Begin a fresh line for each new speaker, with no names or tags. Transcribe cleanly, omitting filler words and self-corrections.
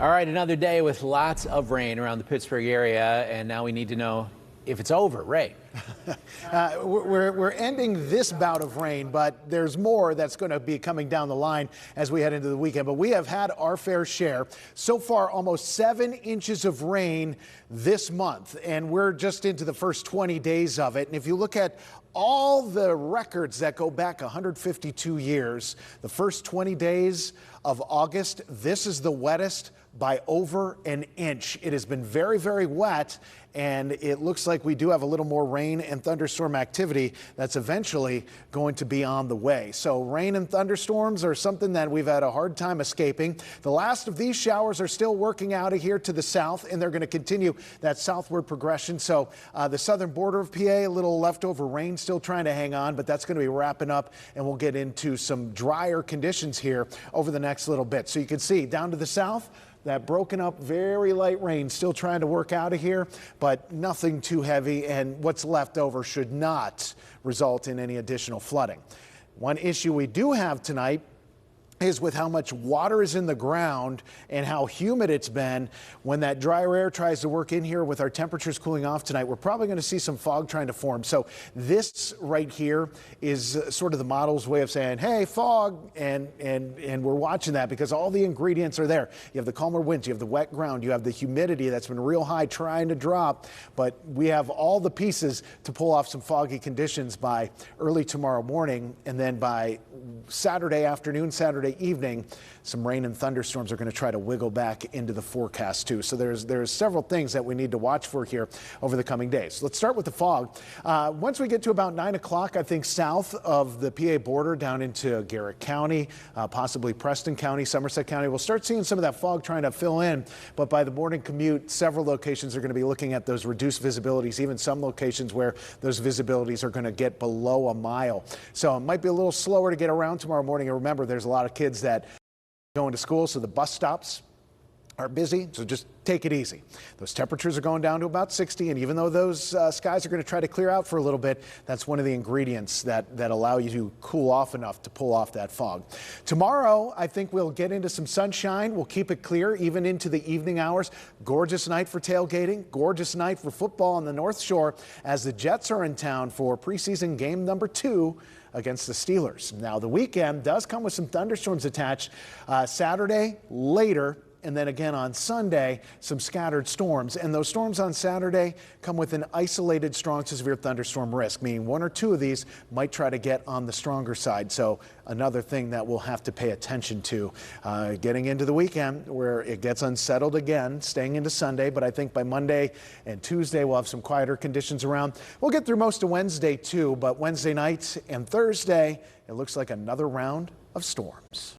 All right, another day with lots of rain around the Pittsburgh area, and now we need to know if it's over. Ray.
We're ending this bout of rain, but there's more that's going to be coming down the line as we head into the weekend. But we have had our fair share. So far, almost 7 inches of rain this month, and we're just into the first 20 days of it. And if you look at all the records that go back 152 years, the first 20 days of August, this is the wettest by over an inch. It has been very, very wet, and it looks like we do have a little more rain and thunderstorm activity that's eventually going to be on the way. So rain and thunderstorms are something that we've had a hard time escaping. The last of these showers are still working out of here to the south, and they're going to continue that southward progression. So the southern border of PA, a little leftover rain still trying to hang on, but that's going to be wrapping up, and we'll get into some drier conditions here over the next little bit. So you can see down to the south, that broken up, very light rain still trying to work out of here, but nothing too heavy, and what's left over should not result in any additional flooding. One issue we do have tonight is with how much water is in the ground and how humid it's been. When that drier air tries to work in here with our temperatures cooling off tonight, we're probably going to see some fog trying to form. So this right here is sort of the model's way of saying, hey, fog, and we're watching that because all the ingredients are there. You have the calmer winds, you have the wet ground, you have the humidity that's been real high trying to drop, but we have all the pieces to pull off some foggy conditions by early tomorrow morning, and then by Saturday afternoon, Saturday evening, some rain and thunderstorms are going to try to wiggle back into the forecast too. So there's several things that we need to watch for here over the coming days. Let's start with the fog. Once we get to about 9 o'clock, I think south of the PA border down into Garrett County, possibly Preston County, Somerset County, we'll start seeing some of that fog trying to fill in. But by the morning commute, several locations are going to be looking at those reduced visibilities, even some locations where those visibilities are going to get below a mile. So it might be a little slower to get around tomorrow morning. And remember, there's a lot of kids that going to school, so the bus stops are busy, so just take it easy. Those temperatures are going down to about 60, and even though those skies are going to try to clear out for a little bit, that's one of the ingredients that allow you to cool off enough to pull off that fog. Tomorrow, I think we'll get into some sunshine. We'll keep it clear even into the evening hours. Gorgeous night for tailgating, gorgeous night for football on the North Shore as the Jets are in town for preseason game number 2 against the Steelers. Now, the weekend does come with some thunderstorms attached. Saturday, later, and then again on Sunday, some scattered storms. And those storms on Saturday come with an isolated strong to severe thunderstorm risk, meaning 1 or 2 of these might try to get on the stronger side. So another thing that we'll have to pay attention to getting into the weekend where it gets unsettled again, staying into Sunday. But I think by Monday and Tuesday, we'll have some quieter conditions around. We'll get through most of Wednesday too, but Wednesday night and Thursday, it looks like another round of storms.